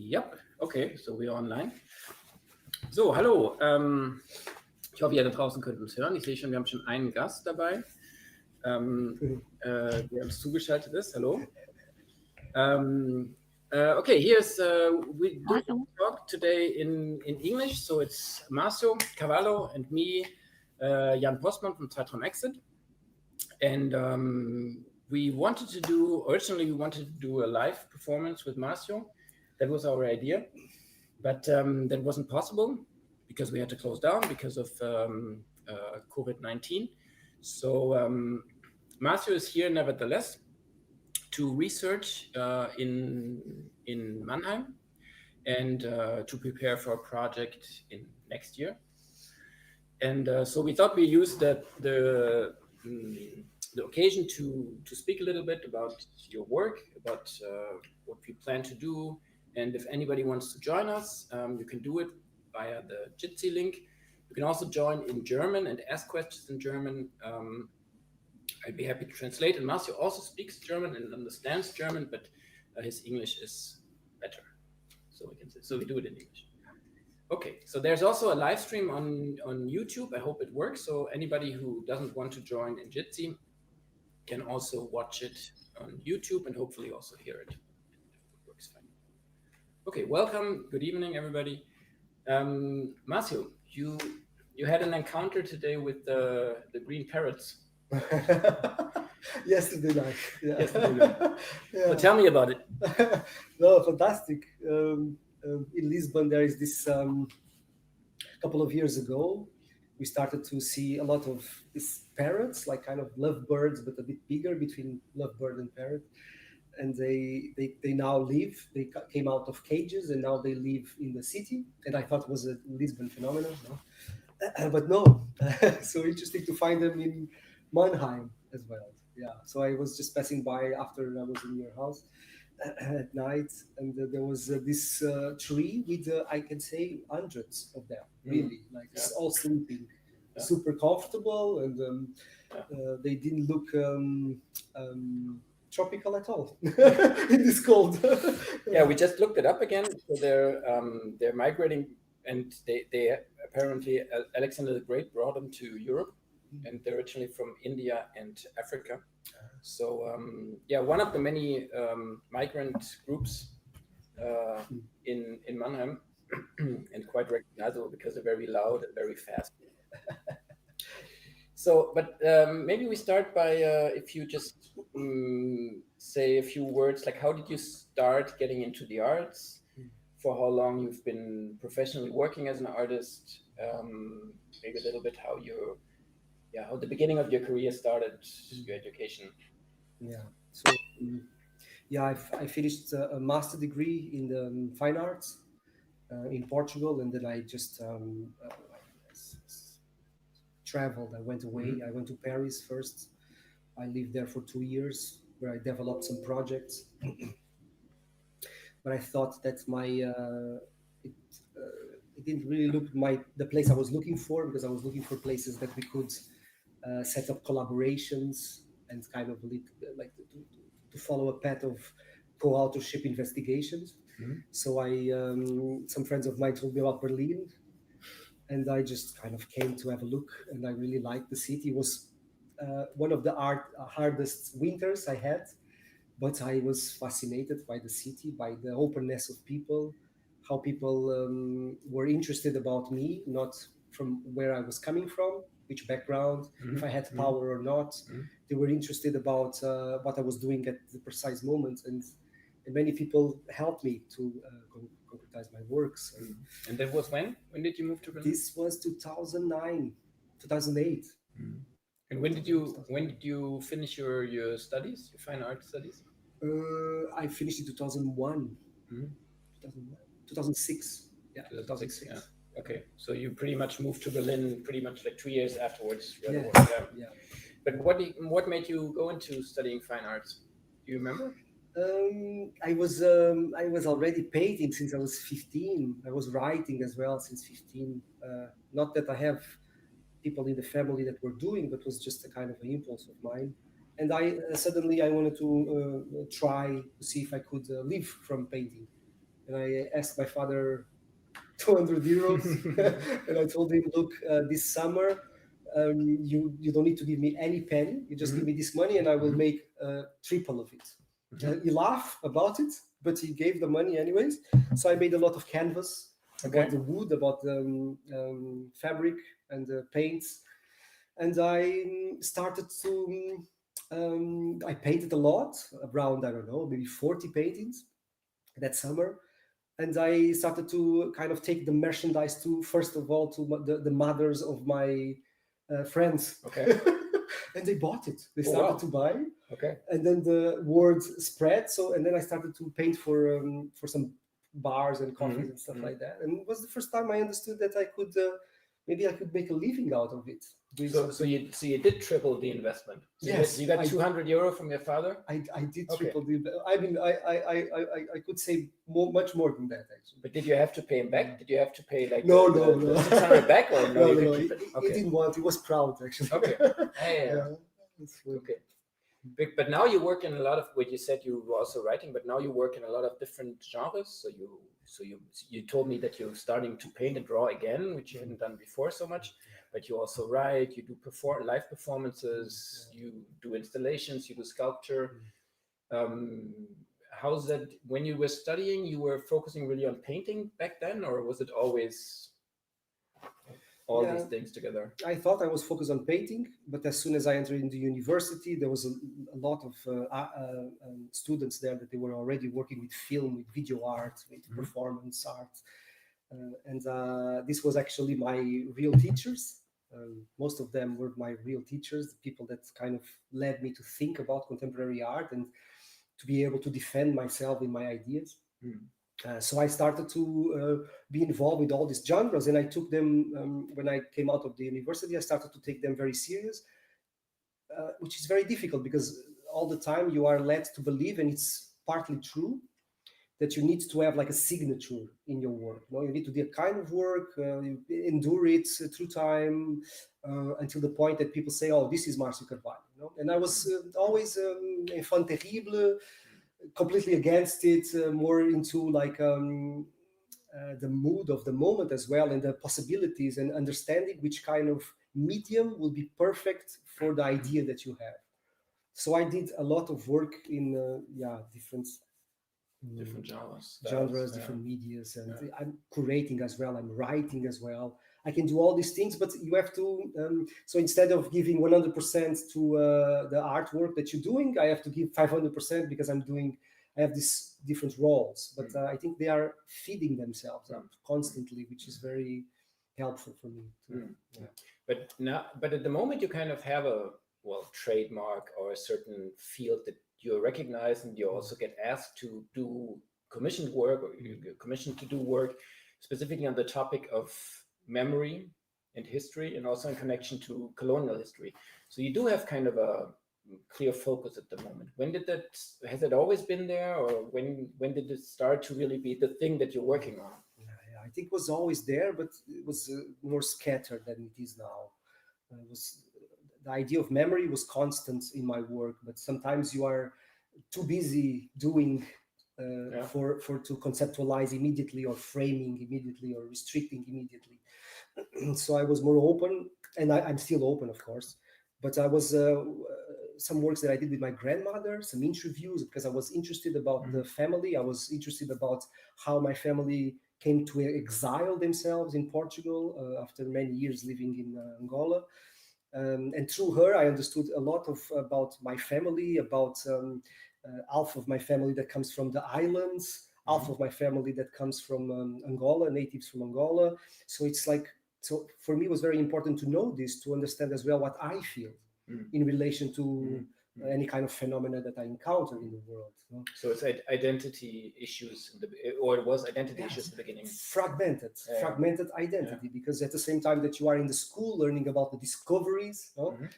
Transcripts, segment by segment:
Yep, okay, so we're online. So, hallo. Ich hoffe, ihr da draußen könnt uns hören. Ich sehe schon, wir haben schon einen Gast dabei, der uns zugeschaltet ist. Hallo. Okay, here's we talk today in English. So it's Marcio Carvalho and me, Jan Possmann from Zeitraumexit, and originally we wanted to do a live performance with Marcio. That was our idea, but that wasn't possible because we had to close down because of COVID-19. So Marcio is here nevertheless to research in Mannheim and to prepare for a project in next year. And so we thought we used the occasion to speak a little bit about your work, about what we plan to do. And if anybody wants to join us, you can do it via the Jitsi link. You can also join in German and ask questions in German. I'd be happy to translate. And Marcio also speaks German and understands German, but his English is better. So we do it in English. Okay, so there's also a live stream on YouTube. I hope it works. So anybody who doesn't want to join in Jitsi can also watch it on YouTube and hopefully also hear it. It works fine. Okay, welcome. Good evening, everybody. Marcio, you had an encounter today with the green parrots. Yesterday night. Yeah. So tell me about it. No, fantastic. In Lisbon, there is this couple of years ago, we started to see a lot of these parrots, like kind of lovebirds, but a bit bigger between lovebird and parrot. And they now live, they came out of cages and now they live in the city. And I thought it was a Lisbon phenomenon, no? But no, so interesting to find them in Mannheim as well. Yeah, so I was just passing by after I was in your house at night, and there was this tree with, I can say, hundreds of them, really, like all sleeping, super comfortable, and they didn't look tropical at all in this cold. Yeah, we just looked it up again. So they're migrating, and they apparently Alexander the Great brought them to Europe, and they're originally from India and Africa. So one of the many migrant groups in Mannheim, and quite recognizable because they're very loud and very fast. So, but maybe we start by if you just say a few words, like how did you start getting into the arts? For how long you've been professionally working as an artist? Maybe a little bit how the beginning of your career started, your education. Yeah. So I finished a master degree in the fine arts in Portugal, and then I just traveled. I went away. I went to Paris first. I lived there for 2 years, where I developed some projects. But I thought that it didn't really look the place I was looking for, because I was looking for places that we could set up collaborations and kind of like to follow a path of co-authorship investigations. So some friends of mine told me about Berlin, and I just kind of came to have a look, and I really liked the city. It was one of the hardest winters I had, but I was fascinated by the city, by the openness of people, how people were interested about me, not from where I was coming from, which background, if I had power or not. They were interested about what I was doing at the precise moment, and many people helped me to concretize my works. And that was when? When did you move to Berlin? This was 2009, 2008. And when did you finish your studies, your fine art studies? I finished in 2001, 2006. Yeah, 2006. Yeah. Okay, so you pretty much moved to Berlin pretty much like 2 years afterwards. Yeah. But what made you go into studying fine arts? Do you remember? I was already painting since I was 15. I was writing as well since 15. Not that I have people in the family that were doing, but was just a kind of an impulse of mine. And I wanted to try to see if I could live from painting. and I asked my father 200 euros, and I told him, look, this summer, you don't need to give me any penny. You just give me this money, and I will make triple of it. He laughed about it, but he gave the money anyways. So I made a lot of canvas about the wood, about the fabric and the paints, and I started to. I painted a lot, around, I don't know, maybe 40 paintings that summer. And I started to kind of take the merchandise to, first of all, to the mothers of my friends. Okay. And they bought it. They started to buy. Okay. And then the word spread. So, and then I started to paint for some bars and coffees and stuff like that. And it was the first time I understood that I could, maybe I could make a living out of it. So you did triple the investment. So yes, you got 200 euro from your father. I did triple the. I mean, I could say much more than that actually. But did you have to pay him back? Did you have to pay like no 600 back or no? No. He didn't want. He was proud actually. Okay. Yeah. Okay. But now you work in a lot of what you said you were also writing, but now you work in a lot of different genres. So you told me that you're starting to paint and draw again, which you hadn't done before so much. But you also write, you do live performances, you do installations, you do sculpture. How's that? When you were studying, you were focusing really on painting back then, or was it always all these things together? I thought I was focused on painting, but as soon as I entered into university, there was a lot of students there that they were already working with film, with video art, with performance art. And this was actually my real teachers. Most of them were my real teachers, the people that kind of led me to think about contemporary art and to be able to defend myself in my ideas. So I started to be involved with all these genres, and I took them, when I came out of the university, I started to take them very serious, which is very difficult because all the time you are led to believe, and it's partly true, that you need to have like a signature in your work. You need to do a kind of work, endure it through time, until the point that people say, oh, this is Marcio Carvalho. And I was always enfant terrible, completely against it, more into like the mood of the moment as well, and the possibilities, and understanding which kind of medium will be perfect for the idea that you have. So I did a lot of work in different genres, different medias, and I'm curating as well, I'm writing as well. I can do all these things, but you have to, so instead of giving 100% to the artwork that you're doing, I have to give 500% because I have these different roles, but I think they are feeding themselves up constantly, which is very helpful for me. But at the moment you kind of have a trademark or a certain field that you recognize, and you also get asked to do commissioned work, or you get commissioned to do work specifically on the topic of memory and history, and also in connection to colonial history. So you do have kind of a clear focus at the moment. Has it always been there, or when did it start to really be the thing that you're working on? I think it was always there, but it was more scattered than it is now. The idea of memory was constant in my work, but sometimes you are too busy doing to conceptualize immediately, or framing immediately, or restricting immediately. So I was more open, and I'm still open, of course, but I was some works that I did with my grandmother, some interviews, because I was interested about the family. I was interested about how my family came to exile themselves in Portugal after many years living in Angola. And through her, I understood a lot about my family, about half of my family that comes from the islands, half of my family that comes from Angola, natives from Angola. So it's like, so for me, it was very important to know this, to understand as well what I feel in relation to any kind of phenomena that I encounter in the world. So it's identity issues, or it was identity issues at the beginning. Fragmented identity, because at the same time that you are in the school learning about the discoveries,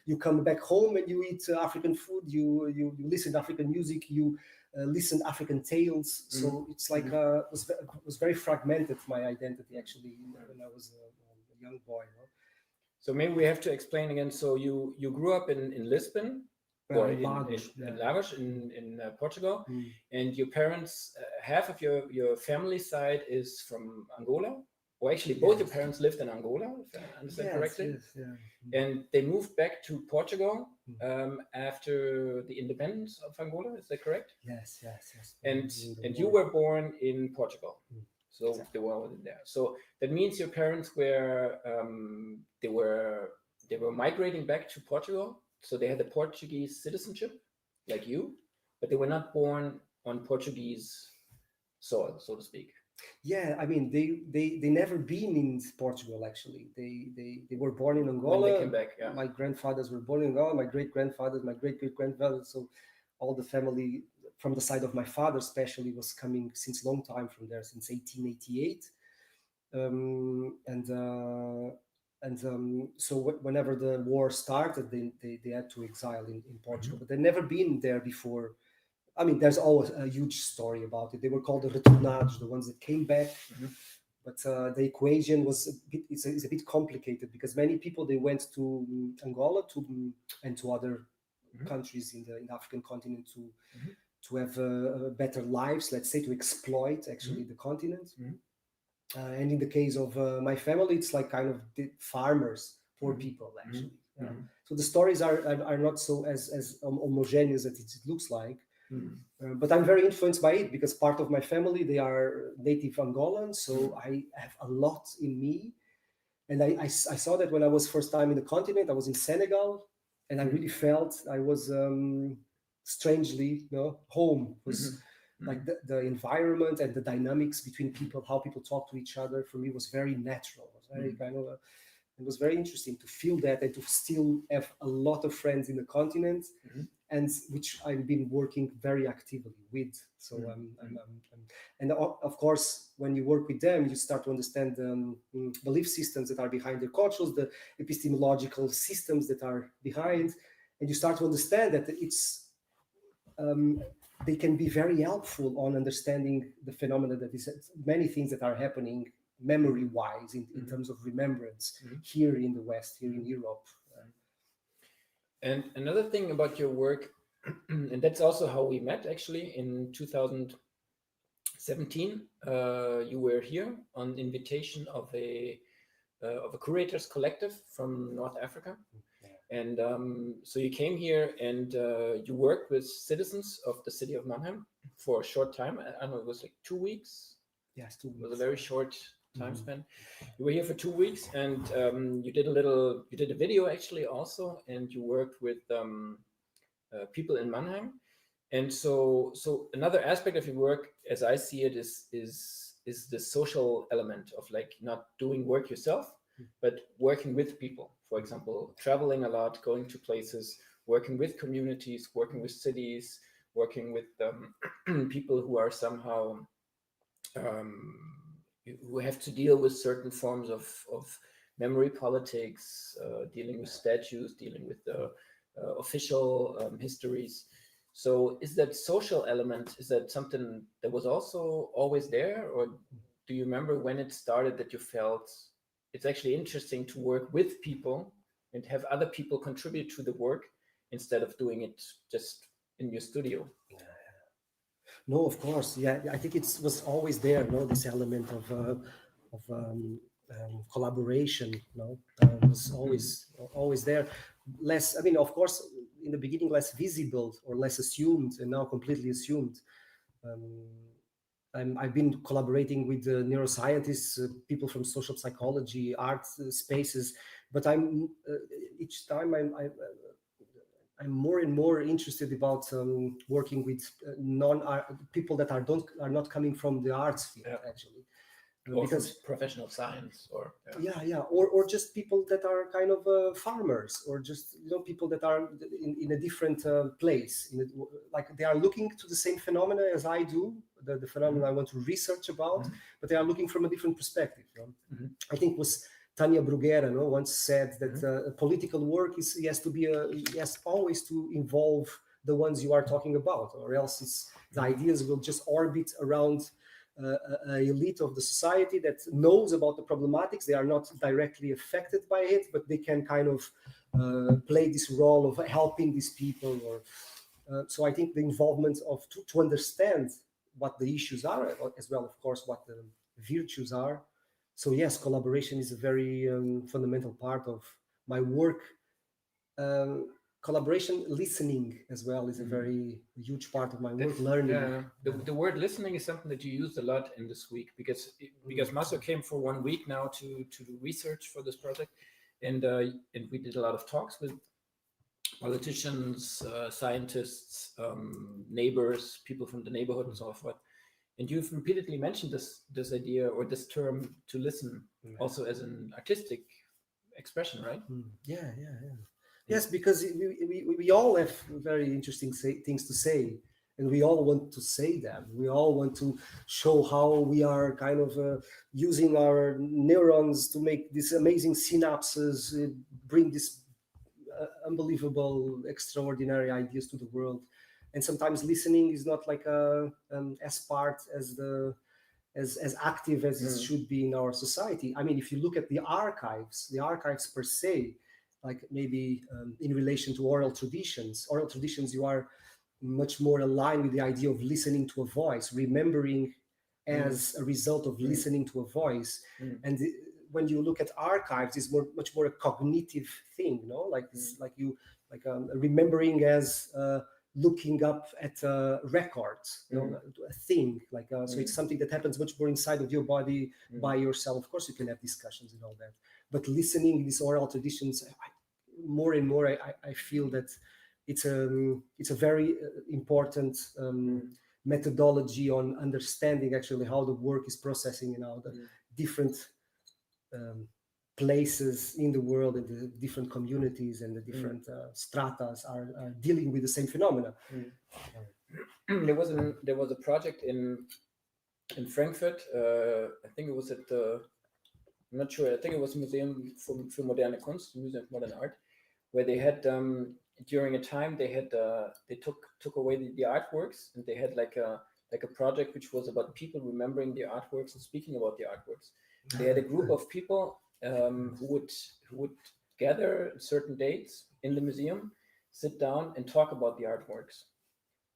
you come back home and you eat African food, you listen to African music, you listen to African tales. So it's like it was very fragmented, my identity actually, when I was a young boy. So maybe we have to explain again. So you grew up in Lisbon, or in Lagos in Portugal, and your parents, half of your family side is from Angola, or actually both your parents lived in Angola, if I understand correctly. And they moved back to Portugal after the independence of Angola. Is that correct? Yes. And you were born in Portugal, so exactly. They were all in there. So that means your parents were they were migrating back to Portugal. So they had the Portuguese citizenship, like you, but they were not born on Portuguese soil, so to speak. Yeah, I mean they never been in Portugal actually. They were born in Angola. When they came back, yeah. My grandfathers were born in Angola. My great-grandfathers, my great-great-grandfathers. So all the family from the side of my father, especially, was coming since long time from there, since 1888. So whenever the war started, they had to exile in Portugal, but they'd never been there before. I mean, there's always a huge story about it. They were called the retornados, the ones that came back. But the equation was a bit complicated because many people, they went to Angola and to other countries in the African continent to have better lives, let's say, to exploit actually the continent. And in the case of my family, it's like kind of farmers, poor people actually. So the stories are not so as homogeneous as it looks like. But I'm very influenced by it because part of my family, they are native Angolan, so I have a lot in me. And I saw that when I was first time in the continent. I was in Senegal, and I really felt I was strangely, home. It was like the environment and the dynamics between people, how people talk to each other, for me was very natural. It was very it was very interesting to feel that and to still have a lot of friends in the continent, and which I've been working very actively with. So and of course, when you work with them, you start to understand the belief systems that are behind their cultures, the epistemological systems that are behind, and you start to understand that it's they can be very helpful on understanding the phenomena that is many things that are happening memory-wise in terms of remembrance here in the West, here in Europe. And another thing about your work, and that's also how we met actually in 2017. You were here on invitation of a curators collective from North Africa. And so you came here and you worked with citizens of the city of Mannheim for a short time. I don't know, it was like 2 weeks. Yes, 2 weeks. It was a very short time span. You were here for 2 weeks, and you did a video actually also, and you worked with people in Mannheim. And so another aspect of your work, as I see it, is the social element of like not doing work yourself, but working with people. For example, traveling a lot, going to places, working with communities, working with cities, working with people who are somehow who have to deal with certain forms of memory politics, dealing with statues, dealing with the official histories. So is that social element, is that something that was also always there? Or do you remember when it started that you felt it's actually interesting to work with people and have other people contribute to the work instead of doing it just in your studio? No, of course. Yeah, I think it was always there, this element of collaboration, was always there. Less, I mean, of course, in the beginning, less visible or less assumed, and now completely assumed. I've been collaborating with neuroscientists, people from social psychology, art spaces, but each time I'm more and more interested about working with people that are not coming from the arts field, actually. Or because professional science, or or just people that are kind of farmers, or just people that are in a different place, like they are looking to the same phenomena as I do, the phenomena I want to research about, but they are looking from a different perspective. I think it was Tania Bruguera once said that political work has always to involve the ones you are talking about, or else the ideas will just orbit around an elite of the society that knows about the problematics. They are not directly affected by it, but they can kind of play this role of helping these people. Or so I think the involvement of to understand what the issues are, as well, of course, what the virtues are. So yes, collaboration is a very fundamental part of my work. Collaboration, listening as well is a very huge part of my work. Learning. The word listening is something that you used a lot in this week because Marcio came for 1 week now to do research for this project, and we did a lot of talks with politicians, scientists, neighbors, people from the neighborhood, and so forth. And you've repeatedly mentioned this idea or this term to listen, also as an artistic expression, right? Yeah. Yes, because we all have very interesting things to say, and we all want to say them. We all want to show how we are kind of using our neurons to make these amazing synapses, bring this unbelievable, extraordinary ideas to the world. And sometimes listening is not like as active as it should be in our society. I mean, if you look at the archives per se, like maybe in relation to oral traditions, you are much more aligned with the idea of listening to a voice, remembering as a result of listening to a voice. And when you look at archives, it's much more a cognitive thing, remembering as looking up at records, a thing, so it's something that happens much more inside of your body by yourself. Of course, you can have discussions and all that, but listening, these oral traditions, more and more, I feel that it's a very important methodology on understanding actually how the work is processing in all the different places in the world, and the different communities and the different stratas are dealing with the same phenomena. There was a project in Frankfurt. I think it was at the, I'm not sure. I think it was Museum für Moderne Kunst, Museum of Modern Art, where they had during a time they took away the artworks, and they had like a project which was about people remembering the artworks and speaking about the artworks. They had a group of people who would gather certain dates in the museum, sit down and talk about the artworks,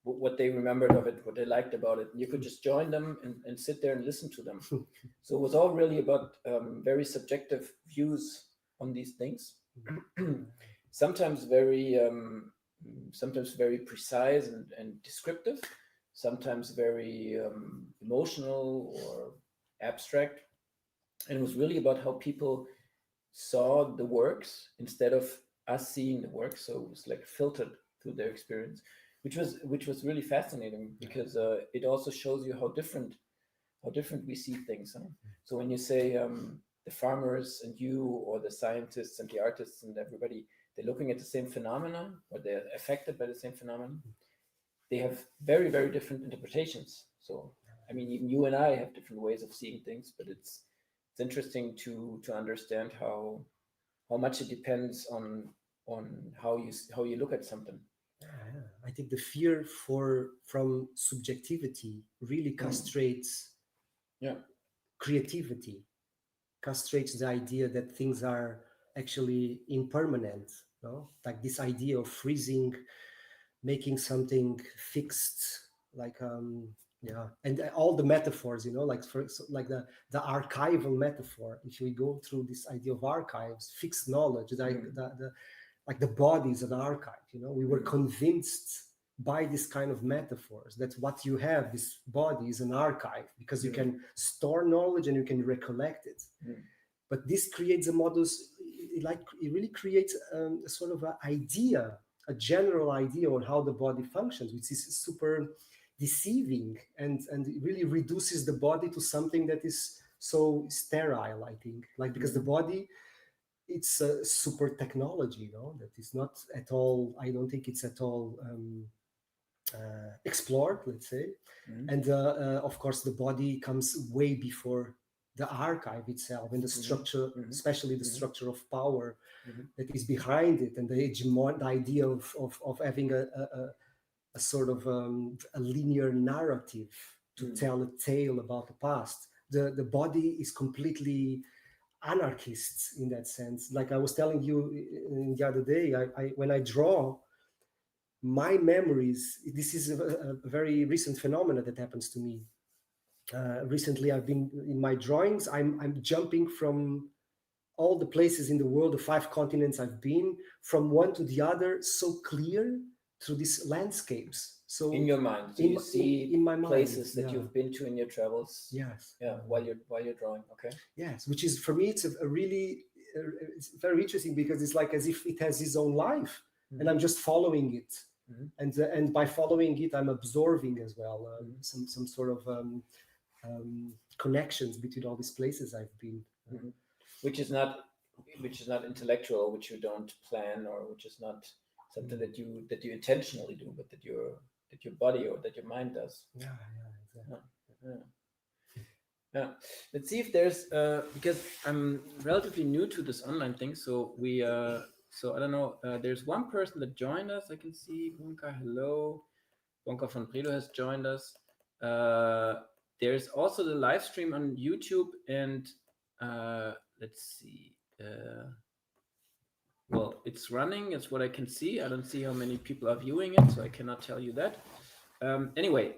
what they remembered of it, what they liked about it. And you could just join them and sit there and listen to them. So it was all really about very subjective views on these things. Sometimes very precise and descriptive, sometimes very emotional or abstract. And it was really about how people saw the works instead of us seeing the works. So it was like filtered through their experience, which was really fascinating, because it also shows you how different we see things. Huh? So when you say the farmers and you, or the scientists and the artists and everybody, they're looking at the same phenomenon, or they're affected by the same phenomenon, they have very, very different interpretations. So, I mean, even you and I have different ways of seeing things, but it's interesting to understand how much it depends on how you look at something. I think the fear from subjectivity really castrates creativity, castrates the idea that things are actually impermanent. Like this idea of freezing, making something fixed, like and all the metaphors, like the archival metaphor. If we go through this idea of archives, fixed knowledge, like the body is an archive. We were convinced by this kind of metaphors that what you have, this body, is an archive, because you can store knowledge and you can recollect it. But this creates a modus. It really creates a sort of an idea, a general idea on how the body functions, which is super deceiving, and it really reduces the body to something that is so sterile, I think, because the body, it's a super technology, that is not at all, I don't think it's at all explored, let's say. And of course the body comes way before the archive itself, and the structure, especially the structure of power that is behind it, and the idea of having a sort of a linear narrative to tell a tale about the past. The body is completely anarchists in that sense. Like I was telling you the other day, I when I draw, my memories, this is a very recent phenomenon that happens to me. Recently, I've been in my drawings, I'm jumping from all the places in the world, the 5 continents I've been, from one to the other, so clear through these landscapes. So in your mind, so you see in my mind, places that you've been to in your travels. Yes. Yeah, while you're drawing. Okay. Yes, which is, for me, it's a really, it's very interesting, because it's like as if it has its own life, and I'm just following it. And by following it, I'm absorbing as well some sort of connections between all these places I've been. Which is not intellectual, which you don't plan, or which is not something that you intentionally do, but that your body or that your mind does. Yeah, exactly. Yeah. Let's see if there's because I'm relatively new to this online thing, so we so I don't know. There's one person that joined us. I can see Bonka. Hello, Bonka von Bredow has joined us. There's also the live stream on YouTube, and let's see. Well, it's running. It's what I can see. I don't see how many people are viewing it, so I cannot tell you that. Anyway,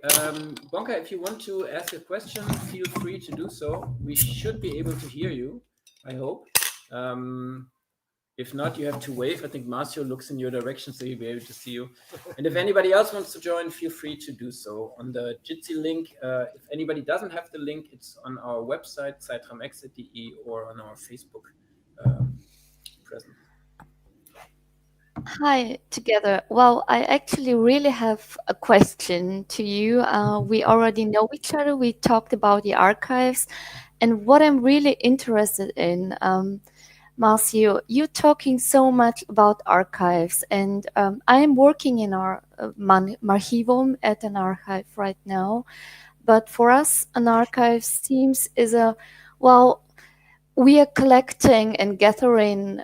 Bonka, if you want to ask a question, feel free to do so. We should be able to hear you, I hope. If not, you have to wave. I think Marcio looks in your direction, so he'll be able to see you. And if anybody else wants to join, feel free to do so. On the Jitsi link, if anybody doesn't have the link, it's on our website, zeitraumexit.de, or on our Facebook presence. Hi, together. Well, I actually really have a question to you. We already know each other. We talked about the archives. And what I'm really interested in, Marcio, you're talking so much about archives. And I am working in our Marchivum at an archive right now. But for us, an archive seems well, we are collecting and gathering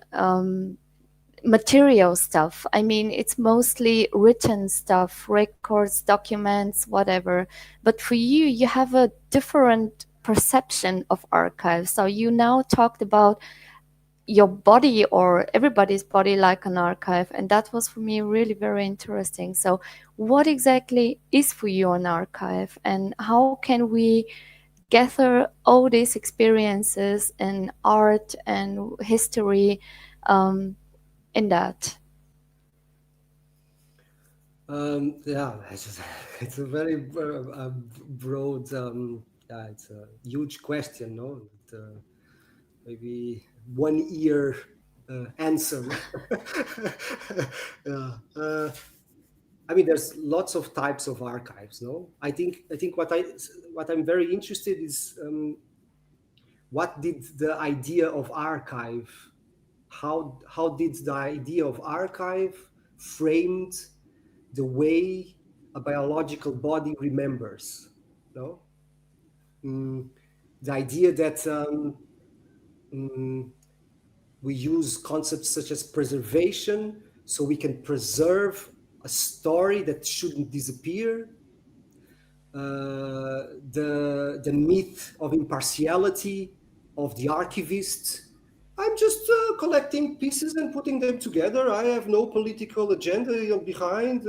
material stuff. I mean, it's mostly written stuff, records, documents, whatever. But for you, you have a different perception of archives. So you now talked about your body or everybody's body like an archive. And that was for me really very interesting. So what exactly is for you an archive, and how can we gather all these experiences in art and history in that? Yeah, it's a very broad, it's a huge question, no? Maybe 1 year answer. Yeah. I mean, there's lots of types of archives, no? I think what I'm very interested is what did the idea of archive, how did the idea of archive framed the way a biological body remembers, no? The idea that we use concepts such as preservation, so we can preserve a story that shouldn't disappear. The myth of impartiality of the archivist. I'm just collecting pieces and putting them together. I have no political agenda behind.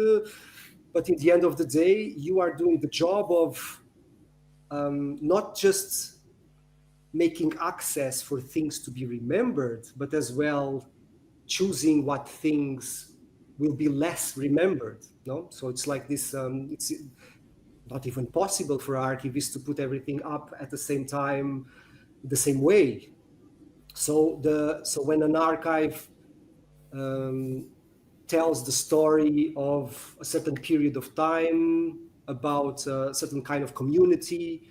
But in the end of the day, you are doing the job of not just making access for things to be remembered, but as well choosing what things will be less remembered. No, so it's like this. It's not even possible for archivists to put everything up at the same time, the same way. So when an archive tells the story of a certain period of time, about a certain kind of community,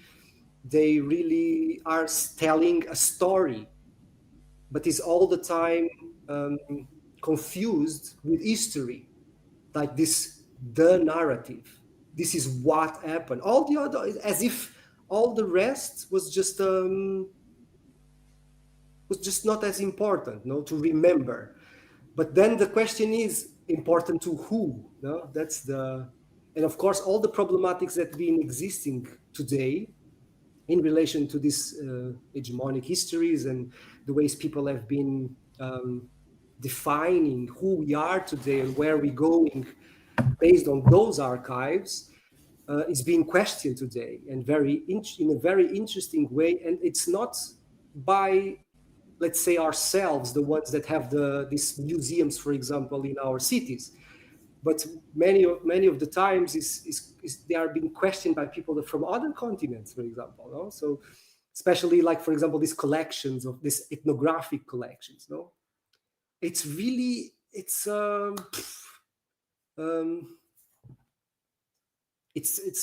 they really are telling a story, but is all the time confused with history, like the narrative. This is what happened. All the other, as if all the rest was just not as important, no, to remember. But then the question is, important to who? No, and of course all the problematics that have been existing today in relation to these hegemonic histories and the ways people have been defining who we are today and where we're going based on those archives, is being questioned today, and in a very interesting way. And it's not by, let's say, ourselves, the ones that have these museums, for example, in our cities, but many of the times they are being questioned by people from other continents, for example. No? So especially, like, for example, these collections of these ethnographic collections. No, it's really it's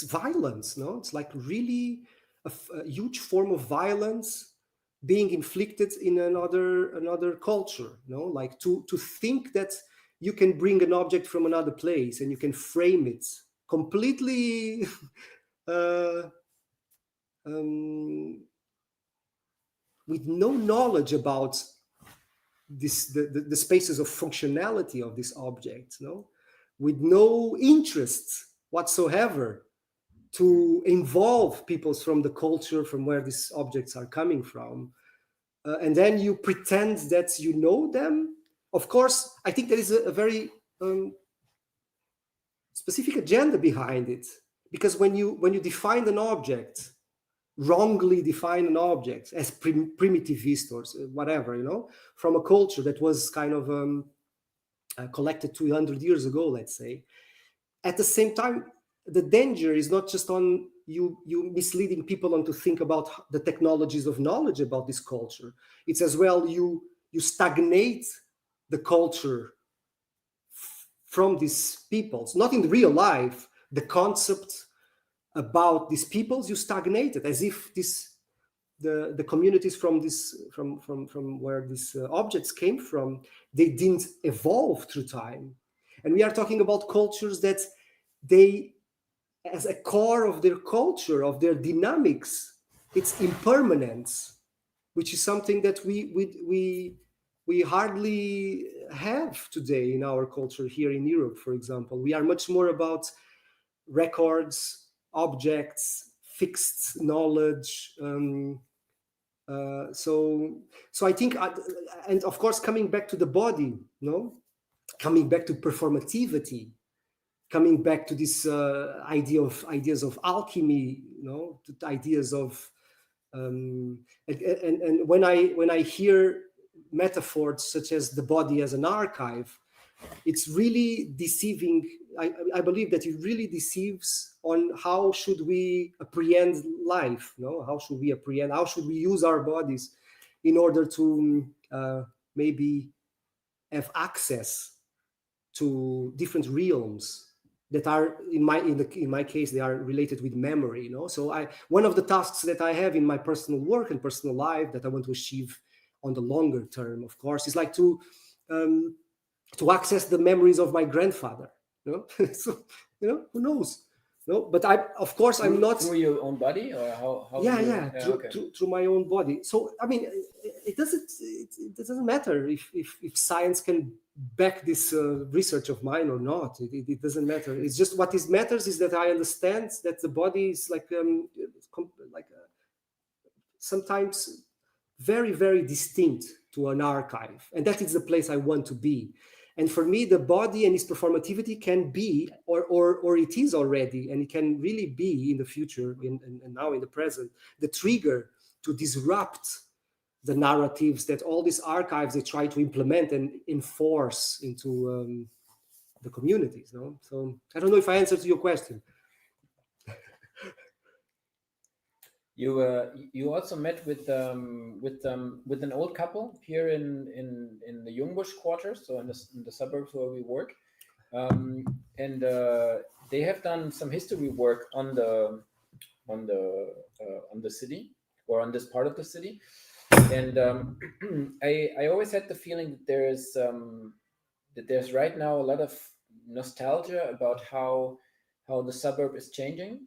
violence. No, it's like really a huge form of violence being inflicted in another culture. No, like to think that you can bring an object from another place and you can frame it completely with no knowledge about the spaces of functionality of this object, no, with no interest whatsoever to involve people from the culture from where these objects are coming from, and then you pretend that you know them. Of course, I think there is a very specific agenda behind it, because when you define an object, wrongly define an object as primitivist or whatever, you know, from a culture that was kind of collected 200 years ago, let's say, at the same time, the danger is not just on you misleading people on to think about the technologies of knowledge about this culture. It's as well you stagnate the culture from these peoples, not in real life. The concept about these peoples, you stagnated, as if the communities from where these objects came from, they didn't evolve through time. And we are talking about cultures that they, as a core of their culture, of their dynamics, it's impermanence, which is something that we hardly have today in our culture here in Europe, for example. We are much more about records, objects, fixed knowledge. So I think, and of course, coming back to the body, no, coming back to performativity, coming back to this ideas of alchemy, you know, to ideas of and when I hear metaphors such as the body as an archive, it's really deceiving. I believe that it really deceives on how should we apprehend life, no? How should we use our bodies in order to maybe have access to different realms that are, in my case, they are related with memory, you know. So one of the tasks that I have in my personal work and personal life that I want to achieve on the longer term, of course, is like to access the memories of my grandfather, you know. So, you know, who knows? No, but I'm not through your own body, or how through my own body. So I mean, it doesn't matter if science can back this research of mine or not. It doesn't matter. It's just what matters is that I understand that the body is sometimes very, very distinct to an archive, and that is the place I want to be. And for me, the body and its performativity can be, or it is already, and it can really be in the future, and now in the present, the trigger to disrupt the narratives that all these archives they try to implement and enforce into the communities. No, so I don't know if I answered your question. You also met with an old couple here in the Jungbusch quarters, so in the suburbs where we work, and they have done some history work on the city, or on this part of the city, and I always had the feeling that there's right now a lot of nostalgia about how the suburb is changing.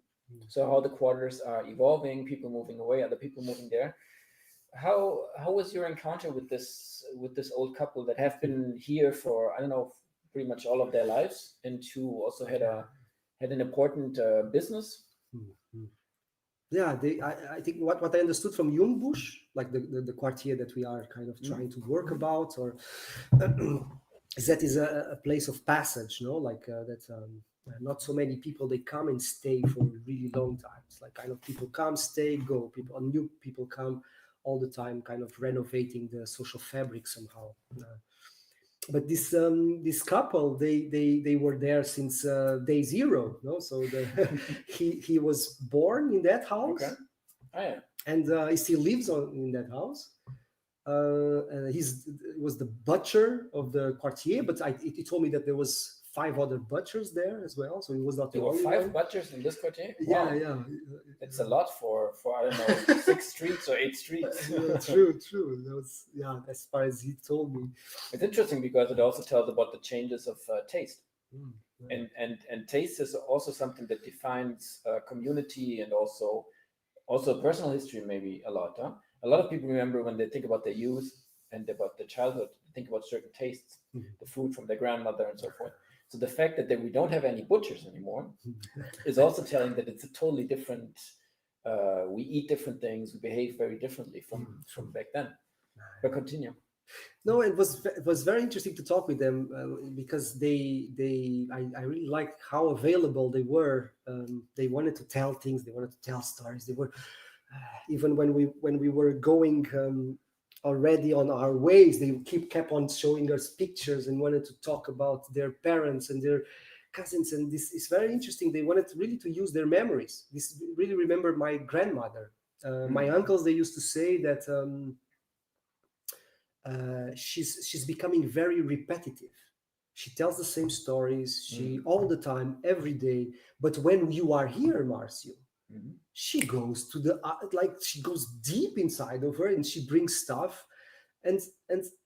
So how the quarters are evolving, people moving away, other people moving there. How was your encounter with this old couple that have been here for, I don't know, pretty much all of their lives, and who also had an important business? Yeah, I think what I understood from Jungbusch, like the Quartier that we are kind of trying to work about, or is that is a place of passage, no? Like that not so many people, they come and stay for really long times. Like kind of people come, stay, go. People, new people come all the time, kind of renovating the social fabric somehow. But this couple, they were there since day zero, no? So he was born in that house. Okay. Oh, yeah. And he still lives in that house. He was the butcher of the Quartier, but he told me that there was 5 other butchers there as well, so he was not the only one. There were 5 butchers in this Quartier? Yeah, wow. Yeah. It's a lot for I don't know 6 streets or 8 streets. Yeah, true. That was, as far as he told me. It's interesting because it also tells about the changes of taste. And taste is also something that defines community and also personal history maybe a lot. Huh? A lot of people remember when they think about their youth and about their childhood, think about certain tastes, the food from their grandmother and so forth. So the fact that we don't have any butchers anymore is also telling that it's a totally different, we eat different things, we behave very differently from back then. But continue. No, it was very interesting to talk with them because I really liked how available they were. They wanted to tell things, they wanted to tell stories. They were even when we were going already on our ways, they kept on showing us pictures and wanted to talk about their parents and their cousins. And this is very interesting. They wanted really to use their memories. This really remember my grandmother. My uncles, they used to say that she's becoming very repetitive. She tells the same stories, she all the time, every day. But when you are here, Marcio, she goes to she goes deep inside of her and she brings stuff. And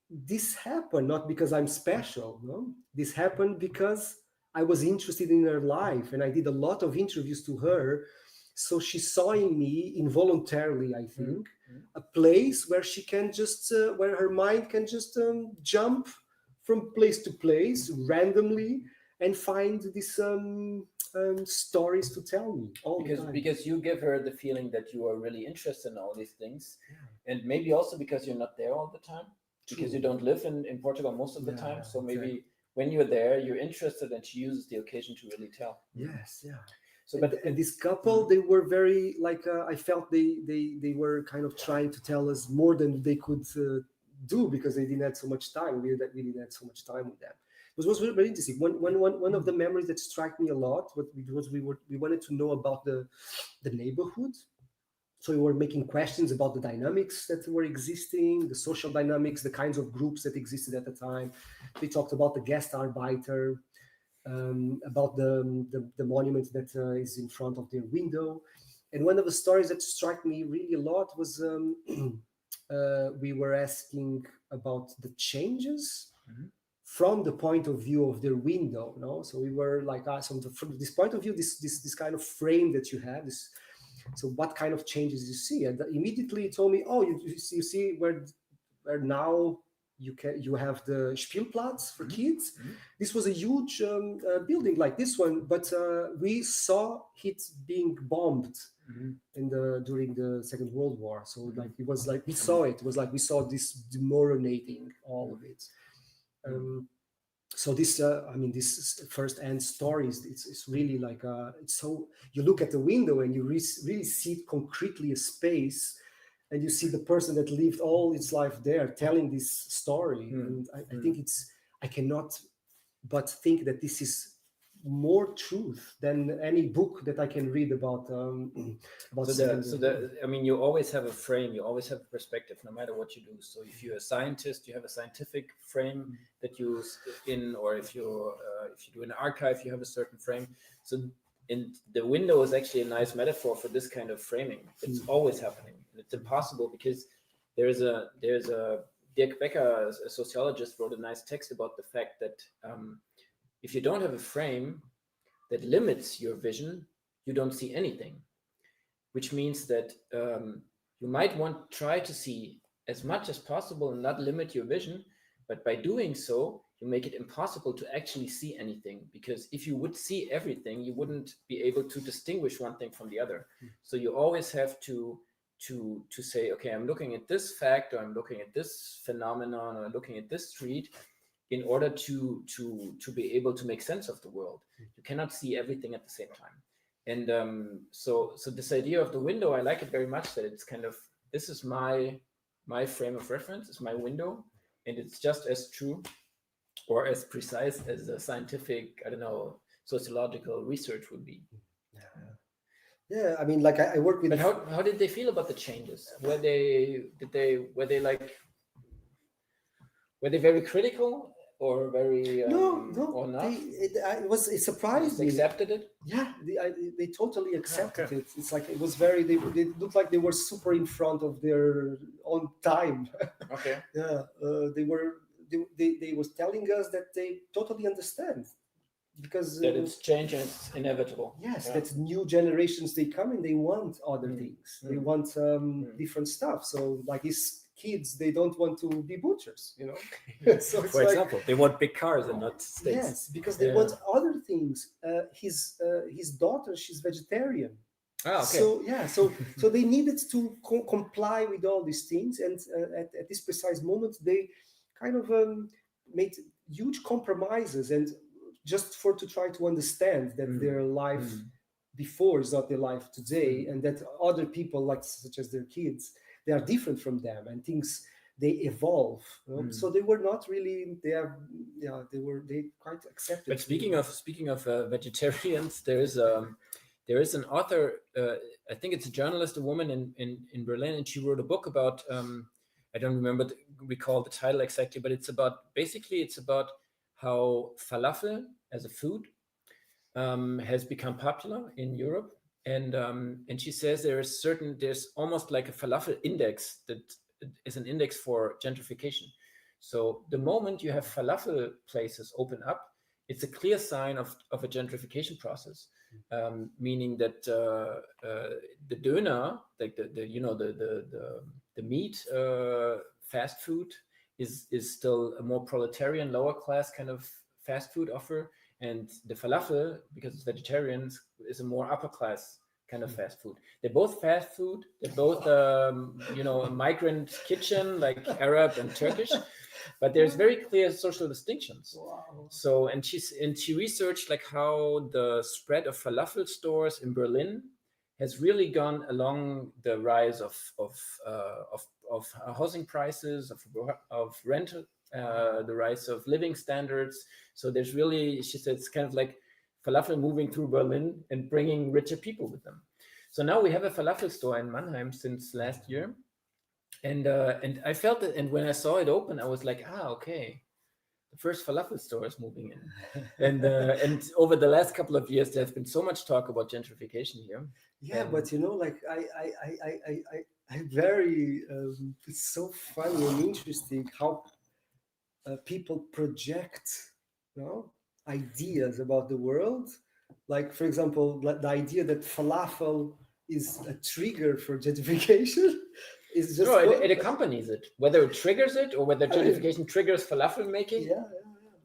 this happened not because I'm special, no? This happened because I was interested in her life and I did a lot of interviews to her. So she saw in me involuntarily, I think, a place where she can just, where her mind can just jump from place to place randomly and find these stories to tell me all the time. Because you give her the feeling that you are really interested in all these things, and maybe also because you're not there all the time, because you don't live in Portugal most of the time. So maybe when you're there, you're interested, and she uses the occasion to really tell. Yes, yeah. So, and this couple, they were very I felt they were kind of trying to tell us more than they could do because they didn't have so much time. We didn't have so much time with them. It was very interesting. One of the memories that struck me a lot was we wanted to know about the neighborhood. So we were making questions about the dynamics that were existing, the social dynamics, the kinds of groups that existed at the time. We talked about the Gastarbeiter, about the monument that is in front of their window. And one of the stories that struck me really a lot was we were asking about the changes from the point of view of their window. No? So we were like, from this point of view, this kind of frame that you have, so what kind of changes you see? And immediately he told me, oh, you see where now you have the Spielplatz for kids. This was a huge building like this one, but we saw it being bombed during the Second World War. So like it was like we saw it. It was like we saw this demoralizing all of it. So this, this first-hand stories, it's really like it's so you look at the window and you really see it concretely a space. And you see the person that lived all its life there telling this story. And I think I cannot but think that this is more truth than any book that I can read about. You always have a frame, you always have a perspective, no matter what you do. So if you're a scientist, you have a scientific frame that you in, or if you do an archive, you have a certain frame. So in the window is actually a nice metaphor for this kind of framing. It's always happening. It's impossible because there's a Dirk Becker, a sociologist, wrote a nice text about the fact that if you don't have a frame that limits your vision, you don't see anything, which means that you might try to see as much as possible and not limit your vision, but by doing so, you make it impossible to actually see anything, because if you would see everything, you wouldn't be able to distinguish one thing from the other. So you always have to say, okay, I'm looking at this fact, or I'm looking at this phenomenon, or I'm looking at this street, in order to be able to make sense of the world. You cannot see everything at the same time. And so this idea of the window, I like it very much, that it's kind of, this is my frame of reference, is my window, and it's just as true or as precise as a scientific, I don't know, sociological research would be. Yeah, I mean, like I work with. But how did they feel about the changes? Were they very critical, or very No, or not? It surprised me. Accepted it? Yeah, they totally accepted it. It's like it was very. They looked like they were super in front of their own time. Okay. Yeah, they was telling us that they totally understand, because that it's change and it's inevitable. Yes, that new generations, they come and they want other things. They want different stuff. So like his kids, they don't want to be butchers, you know. So it's For example, they want big cars and not steaks. Yes, because they want other things. His daughter, she's vegetarian. Ah, okay. So they needed to comply with all these things, and at this precise moment, they kind of made huge compromises, and just to try to understand that their life before is not their life today, and that other people, like such as their kids, they are different from them, and things, they evolve. You know? So they were not really. They quite accepted. But speaking of vegetarians, there is an author. I think it's a journalist, a woman in Berlin, and she wrote a book about. I don't recall the title exactly, but it's about how falafel as a food has become popular in Europe, and she says there's almost like a falafel index that is an index for gentrification. So the moment you have falafel places open up, it's a clear sign of a gentrification process, meaning that the döner, like the meat fast food is still a more proletarian, lower class kind of fast food offer, and the falafel, because it's vegetarians, is a more upper class kind of fast food. They're both fast food. They're both a migrant kitchen, like Arab and Turkish, but there's very clear social distinctions. Wow. So she researched like how the spread of falafel stores in Berlin has really gone along the rise of housing prices, of rent, the rise of living standards. So there's really, she said, it's kind of like falafel moving through Berlin and bringing richer people with them. So now we have a falafel store in Mannheim since last year, and I felt it. And when I saw it open, I was like, okay, the first falafel store is moving in. And over the last couple of years, there's been so much talk about gentrification here. Yeah, but like I very it's so funny and interesting how people project, ideas about the world. Like, for example, the idea that falafel is a trigger for gentrification is just... No, it accompanies it. Whether it triggers it or whether gentrification triggers falafel making. Yeah.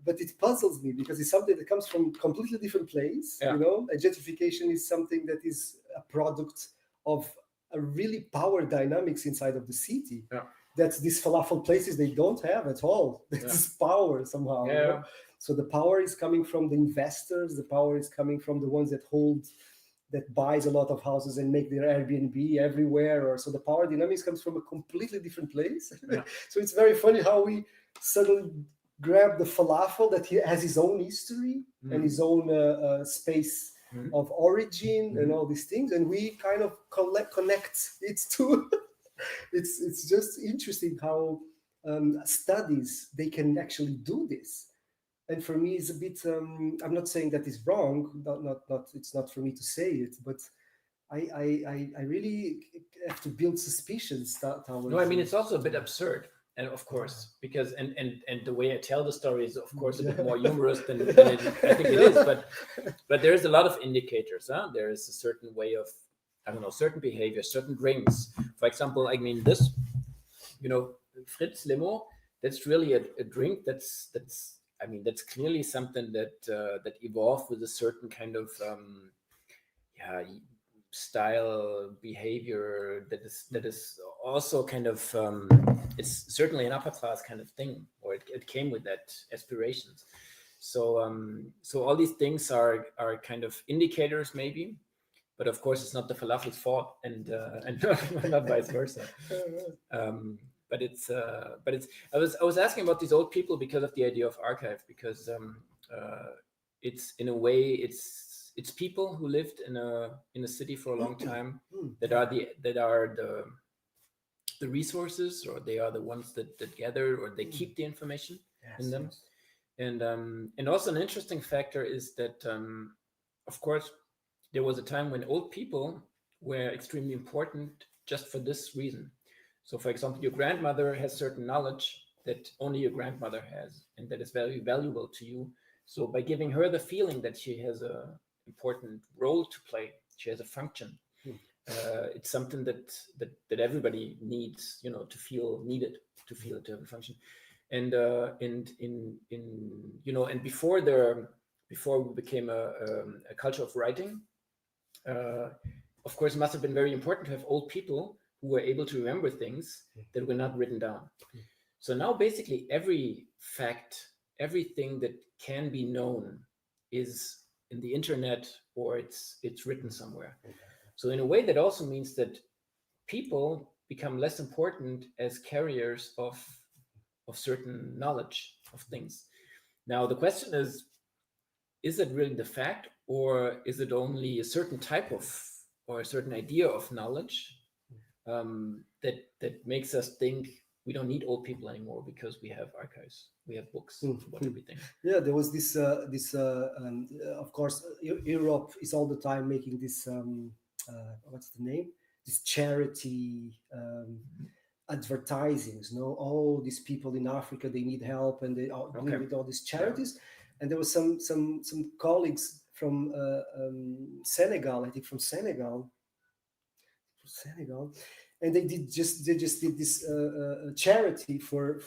But it puzzles me, because it's something that comes from a completely different place. Yeah. A gentrification is something that is a product of a really power dynamics inside of the city. Yeah. That these falafel places, they don't have at all. This power somehow. Yeah. So the power is coming from the investors. The power is coming from the ones that buys a lot of houses and make their Airbnb everywhere. So the power dynamics comes from a completely different place. Yeah. So it's very funny how we suddenly grab the falafel that he has his own history and his own space of origin and all these things, and we kind of connect it to it's just interesting how studies, they can actually do this. And for me, it's a bit I'm not saying that is wrong, not it's not for me to say it, but I really have to build suspicions towards... No, I mean, it's also a bit absurd. And of course, because and the way I tell the story is, of course, a bit more humorous than I think it is. But there is a lot of indicators. There is a certain way of, certain behavior, certain drinks. For example, I mean, this, Fritz Limo, that's really a drink that's I mean, that's clearly something that that evolved with a certain kind of style, behavior that is also kind of it's certainly an upper class kind of thing, or it came with that aspirations. So so all these things are kind of indicators maybe, but of course it's not the falafel's fault, and not vice versa. But it's I was asking about these old people because of the idea of archive, because it's in a way it's people who lived in a city for a long time that are the resources, or they are the ones that gather, or they keep the information in them. And also an interesting factor is that of course there was a time when old people were extremely important just for this reason. So for example, your grandmother has certain knowledge that only your grandmother has, and that is very valuable to you. So by giving her the feeling that she has a important role to play, she has a function, it's something that everybody needs, you know, to feel needed, to feel to have a function. And in you know, and before we became a culture of writing, of course, it must have been very important to have old people who were able to remember things that were not written down. So now basically every fact, everything that can be known is in the internet, or it's written somewhere. So in a way that also means that people become less important as carriers of certain knowledge of things. Now the question is it really the fact, or is it only a certain type of, or a certain idea of knowledge that makes us think we don't need old people anymore because we have archives, we have books, what everything. Yeah, there was this of course, Europe is all the time making this what's the name? This charity advertisings. No, all these people in Africa, they need help, and they are doing with all these charities. And there was some colleagues from Senegal, I think from Senegal, and they just did this charity for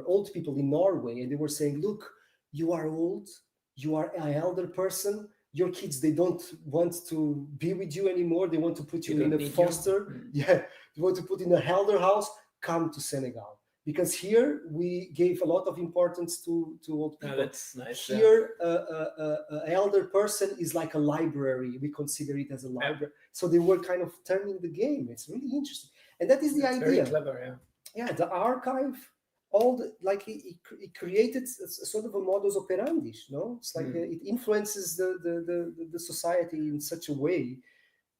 old people in Norway, and they were saying, look, you are old, you are an elder person, your kids, they don't want to be with you anymore, they want to put you in a foster, they want to put in a elder house, come to Senegal. Because here we gave a lot of importance to old people. Oh, that's nice. Here, an elder person is like a library. We consider it as a library. So they were kind of turning the game. It's really interesting, and that is the idea. Very clever, yeah. The archive, it created a sort of a modus operandi. No, it's like it influences the society in such a way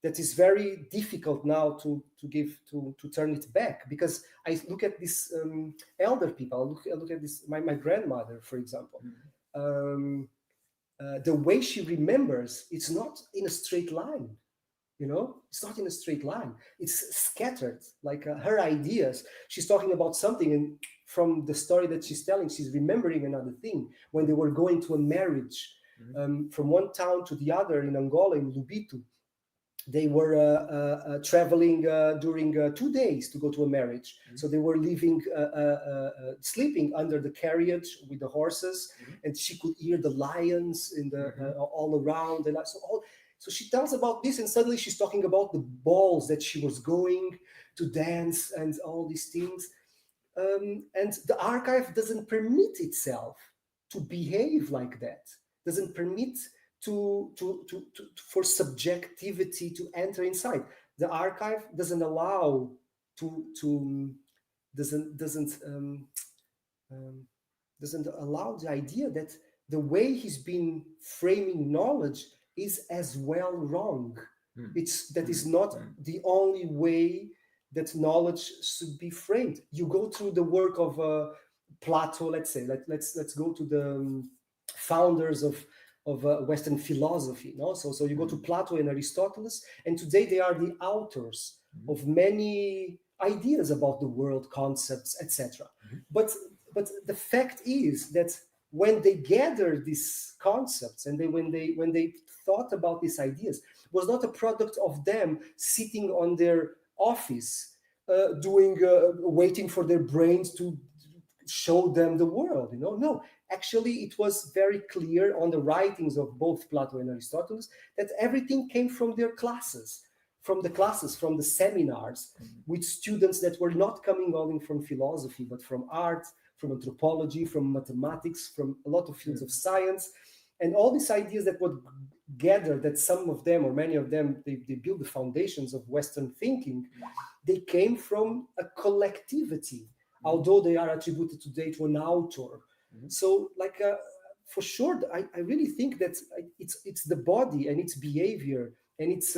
that is very difficult now to turn it back. Because I look at this elder people, I look at this, my grandmother, for example. The way she remembers, it's not in a straight line, you know? It's not in a straight line. It's scattered, like her ideas. She's talking about something, and from the story that she's telling, she's remembering another thing. When they were going to a marriage from one town to the other in Angola, in Lubito, they were traveling during 2 days to go to a marriage. So they were sleeping under the carriage with the horses, and she could hear the lions in the all around. And so she tells about this, and suddenly she's talking about the balls that she was going to dance and all these things. And the archive doesn't permit itself to behave like that. Doesn't permit for subjectivity to enter inside. The archive doesn't allow doesn't allow the idea that the way he's been framing knowledge is as well wrong. That is not the only way that knowledge should be framed. You go through the work of Plato, let's say. Let's go to the founders of Western philosophy. No? So you go to Plato and Aristotle, and today they are the authors of many ideas about the world, concepts, etc. But the fact is that when they gathered these concepts and when they thought about these ideas, was not a product of them sitting on their office waiting for their brains to show them the world. No, actually it was very clear on the writings of both Plato and Aristotle that everything came from their classes, from the seminars, with students that were not coming only from philosophy, but from art, from anthropology, from mathematics, from a lot of fields of science. And all these ideas that would gather, that some of them or many of them, they build the foundations of Western thinking, they came from a collectivity, although they are attributed today to an author. So like for sure, I really think that it's the body and its behavior and its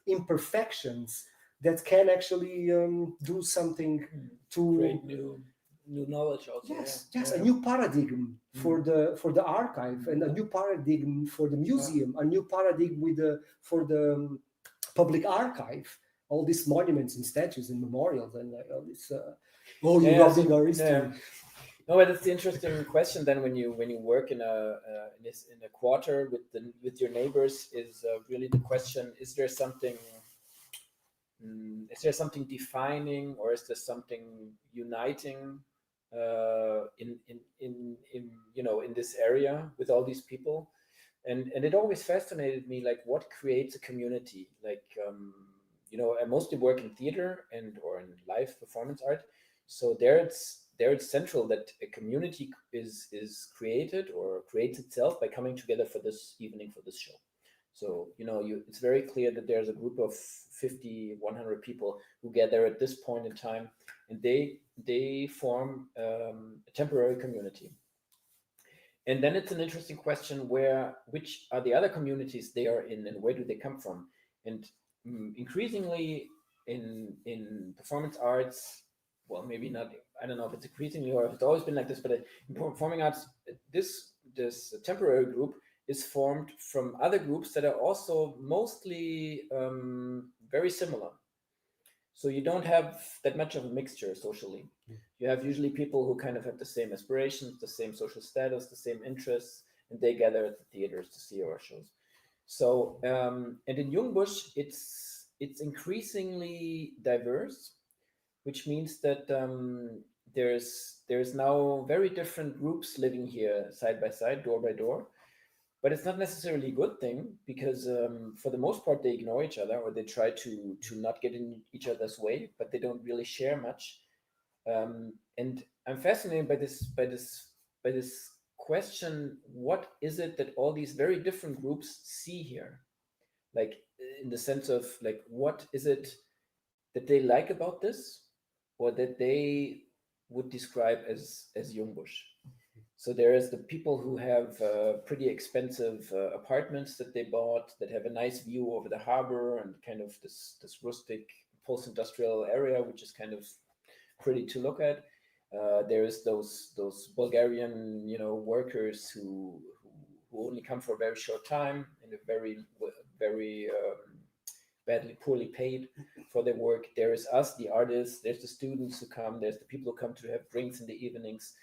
imperfections that can actually do something to create new knowledge also. Yes, a new paradigm for the archive, and a new paradigm for the museum, a new paradigm for the public archive. All these monuments and statues and memorials and all this. Robbing our history. No, but it's the interesting question. Then, when you work in a quarter with your neighbors, is really the question: is there something defining, or is there something uniting in this area with all these people? And it always fascinated me, like, what creates a community? Like, I mostly work in theater or in live performance art, so there it's central that a community is created or creates itself by coming together for this evening, for this show. So it's very clear that there's a group of 50, 100 people who gather at this point in time, and they form a temporary community. And then it's an interesting question, which are the other communities they are in, and where do they come from? And increasingly in performance arts, well, maybe not, I don't know if it's increasingly or if it's always been like this, but in performing arts, this temporary group is formed from other groups that are also mostly very similar. So you don't have that much of a mixture socially. You have usually people who kind of have the same aspirations, the same social status, the same interests, and they gather at the theaters to see our shows. So, and in Jungbusch, it's increasingly diverse, which means that there's now very different groups living here side by side, door by door. But it's not necessarily a good thing, because for the most part they ignore each other, or they try to not get in each other's way, but they don't really share much. And I'm fascinated by this question: what is it that all these very different groups see here? Like, in the sense of, like, what is it that they like about this, or that they would describe as Jungbusch? So there is the people who have pretty expensive apartments that they bought, that have a nice view over the harbor and kind of this rustic post-industrial area, which is kind of pretty to look at. There is those Bulgarian, workers who only come for a very short time and are very poorly paid for their work. There is us, the artists. There's the students who come. There's the people who come to have drinks in the evenings.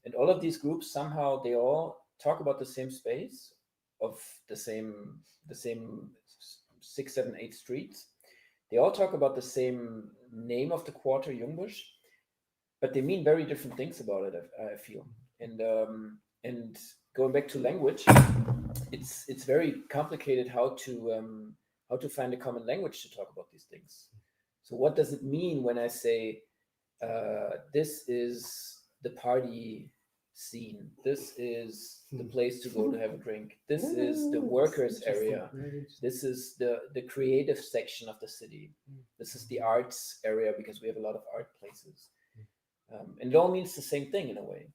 And all of these groups, somehow they all talk about the same space of the same 6, 7, 8 streets. They all talk about the same name of the quarter, Jungbusch, but they mean very different things about it, I feel. And going back to language, it's very complicated how to find a common language to talk about these things. So what does it mean when I say this is the party scene, this is the place to go to have a drink, this is the workers area, this is the creative section of the city, this is the arts area, because we have a lot of art places, and it all means the same thing in a way.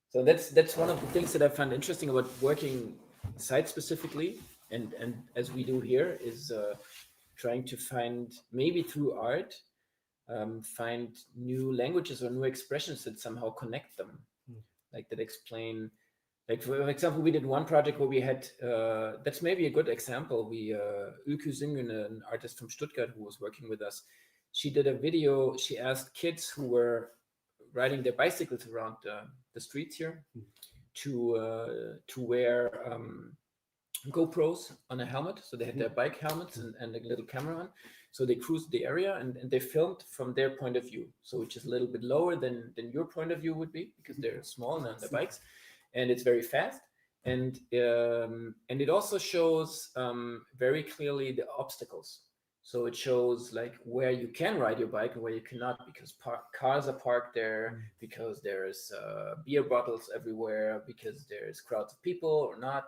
So that's one of the things that I find interesting about working site specifically, and as we do here, is trying to find, maybe through art, find new languages or new expressions that somehow connect them, like that explain. Like, for example, we did one project where we had, that's maybe a good example. We, Ülkü, Süngün, an artist from Stuttgart who was working with us, she did a video. She asked kids who were riding their bicycles around the streets here to wear GoPros on a helmet. So they had their bike helmets and a little camera on. So they cruised the area and they filmed from their point of view. So which is a little bit lower than your point of view would be, because they're small and on their bikes, and it's very fast. And it also shows very clearly the obstacles. So it shows like where you can ride your bike and where you cannot, because cars are parked there, because there's beer bottles everywhere, because there's crowds of people or not.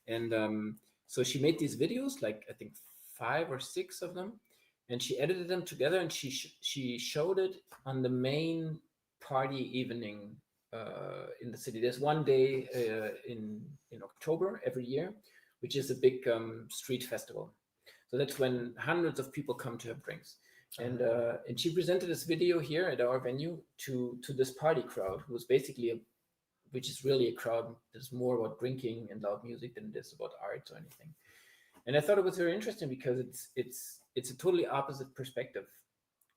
And so she made these videos, like I think 5 or 6 of them, and she edited them together, and she showed it on the main party evening in the city. There's one day in October every year, which is a big street festival. So that's when hundreds of people come to have drinks. And she presented this video here at our venue to this party crowd, who was basically which is really a crowd that's more about drinking and loud music than it is about art or anything. And I thought it was very interesting because it's a totally opposite perspective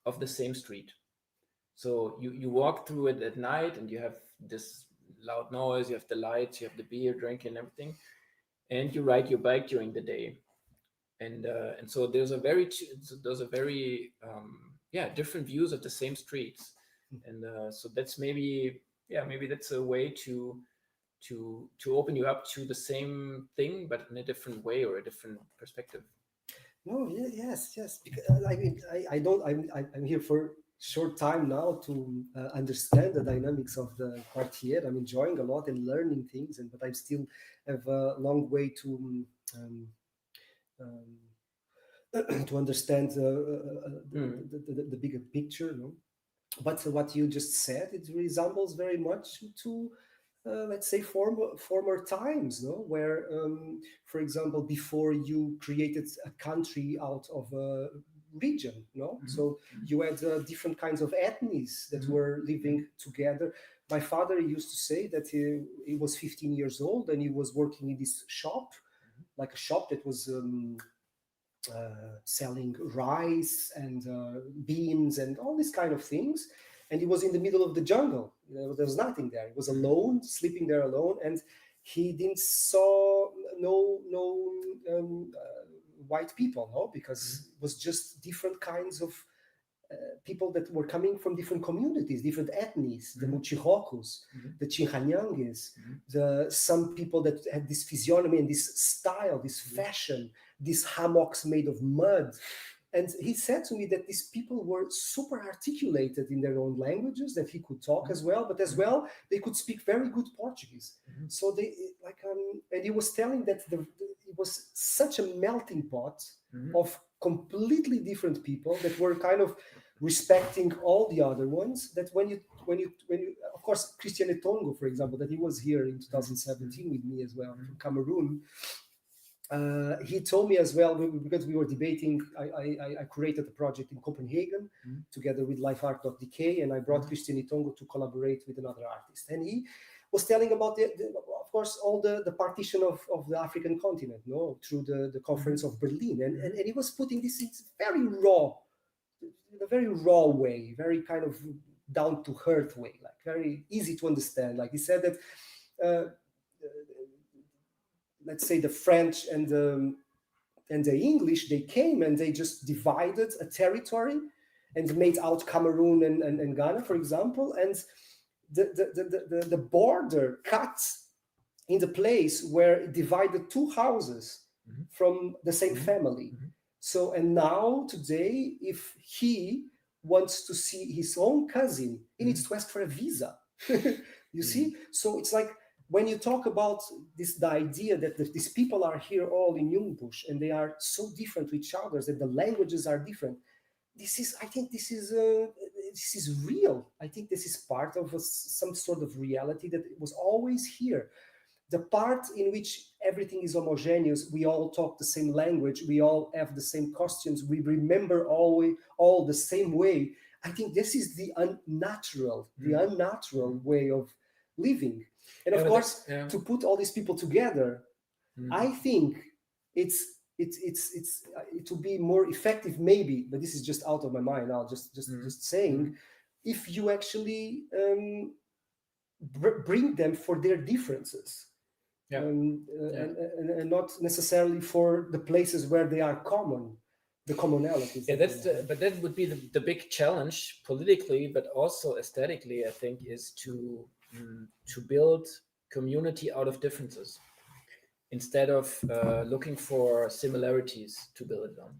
of the same street. So you walk through it at night and you have this loud noise, you have the lights, you have the beer drinking and everything, and you ride your bike during the day. And so there's a very different views of the same streets. And so that's maybe that's a way to open you up to the same thing, but in a different way or a different perspective. No, yes. Because, I mean, I'm here for short time now to understand the dynamics of the Quartier. I'm enjoying a lot and learning things, but I still have a long way to understand the bigger picture. No? But what you just said, it resembles very much to, let's say, former times, no? Where, for example, before you created a country out of a region, no? So you had different kinds of ethnies that were living together. My father used to say that he was 15 years old and he was working in this shop, like a shop that was selling rice and beans and all these kind of things. And he was in the middle of the jungle. There was nothing there. He was alone, sleeping there alone, and he didn't saw no white people, no, because it was just different kinds of people that were coming from different communities, different ethnies, the Muchihocos, the Chinhanyangues, some people that had this physiognomy and this style, this fashion, these hammocks made of mud. And he said to me that these people were super articulated in their own languages, that he could talk as well, but as well, they could speak very good Portuguese. So they and he was telling that it was such a melting pot of completely different people that were kind of respecting all the other ones, that when you of course, Christian Etongo, for example, that he was here in 2017 with me as well, from Cameroon. He told me as well, because we were debating, I created a project in Copenhagen together with LifeArt.dk, and I brought Christian Itongo to collaborate with another artist. And he was telling about, of course, all the partition of the African continent, no, through the conference of Berlin. And he was putting this in a very raw way, very kind of down to earth way, like very easy to understand. Like he said that, let's say the French and the English, they came and they just divided a territory and made out Cameroon and Ghana, for example, and the border cut in the place where it divided two houses from the same family. So, and now today, if he wants to see his own cousin, he needs to ask for a visa. You see? So it's like, when you talk about the idea that these people are here all in Jungbusch and they are so different to each other, that the languages are different, I think this is real. I think this is part of some sort of reality that was always here. The part in which everything is homogeneous, we all talk the same language, we all have the same costumes, we remember all the same way. I think this is the unnatural way of living. And of course, to put all these people together, I think it will be more effective, maybe, but this is just out of my mind now, just saying, if you actually bring them for their differences. And not necessarily for the places where they are common. the commonalities. Yeah, but that would be the big challenge politically, but also aesthetically, I think, is to build community out of differences instead of looking for similarities to build it on.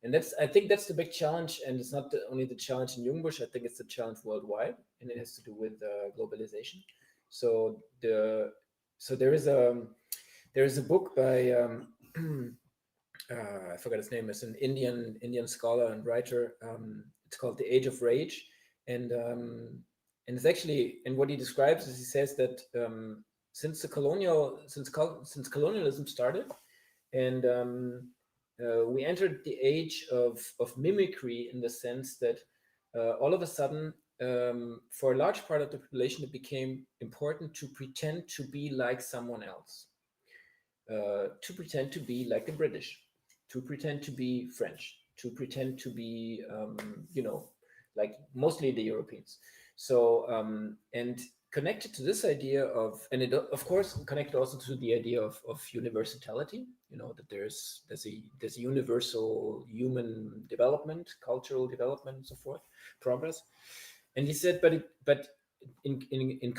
And I think that's the big challenge, and it's not only the challenge in Jungbusch. I think it's the challenge worldwide, and it has to do with globalization. So there is a book by I forgot his name. It's an Indian scholar and writer. It's called The Age of Rage, and it's actually, and what he describes is, he says that since colonialism started, and we entered the age of mimicry, in the sense that all of a sudden, for a large part of the population, it became important to pretend to be like someone else, to pretend to be like the British, to pretend to be French, to pretend to be, like mostly the Europeans. So, and connected to this idea of, and it of course connected also to the idea of universality, that there's a universal human development, cultural development, and so forth, progress. And he said, but in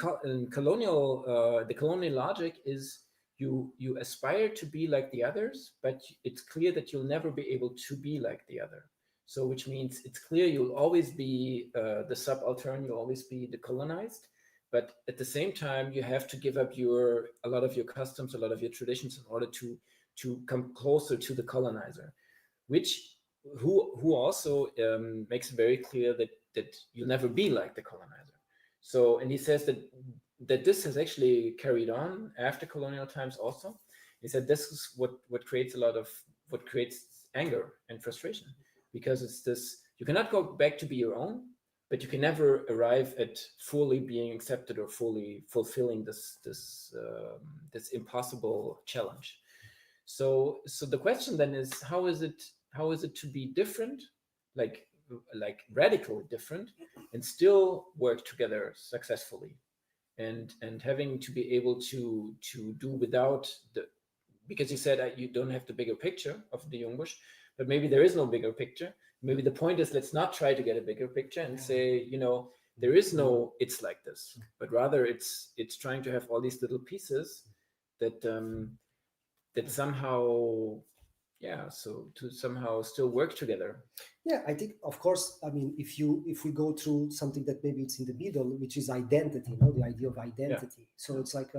colonial, the colonial logic is, you aspire to be like the others, but it's clear that you'll never be able to be like the other. So, which means it's clear you'll always be the subaltern, you'll always be the colonized, but at the same time, you have to give up a lot of your customs, a lot of your traditions, in order to come closer to the colonizer, who also makes it very clear that you'll never be like the colonizer. So, and he says that this has actually carried on after colonial times also. He said this is what creates what creates anger and frustration, because it's this, you cannot go back to be your own, but you can never arrive at fully being accepted or fully fulfilling this impossible challenge. So the question then is, how is it to be different, like radically different, and still work together successfully, and having to be able to do without because you said you don't have the bigger picture of the Jungbusch, but maybe there is no bigger picture. Maybe the point is, let's not try to get a bigger picture and say, there is no it's like this, but rather it's trying to have all these little pieces that somehow, so to somehow still work together. Yeah, I think, of course, I mean, if we go through something that maybe it's in the middle, which is identity, the idea of identity. Yeah. So it's like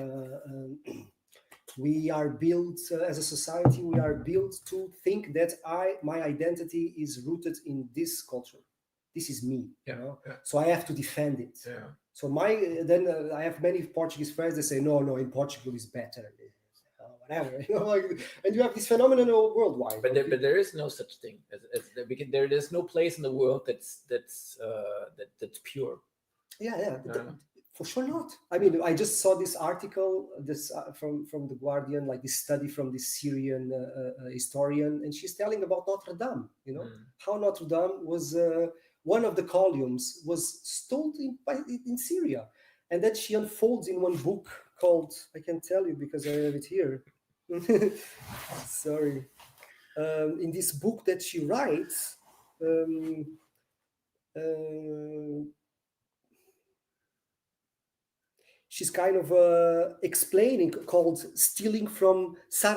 we are built as a society, we are built to think that my identity is rooted in this culture. This is me, So I have to defend it. Yeah. So then I have many Portuguese friends that say, no, in Portugal is better. Whatever, and you have this phenomenon worldwide. But there is no such thing there's no place in the world that's pure. Yeah. For sure not. I mean, I just saw this article, from the Guardian, like this study from this Syrian historian, and she's telling about Notre Dame. How Notre Dame was one of the columns was stole in Syria, and then she unfolds in one book called, I can tell you because I have it here. Sorry. In this book that she writes, she's kind of explaining, called Stealing from Sarah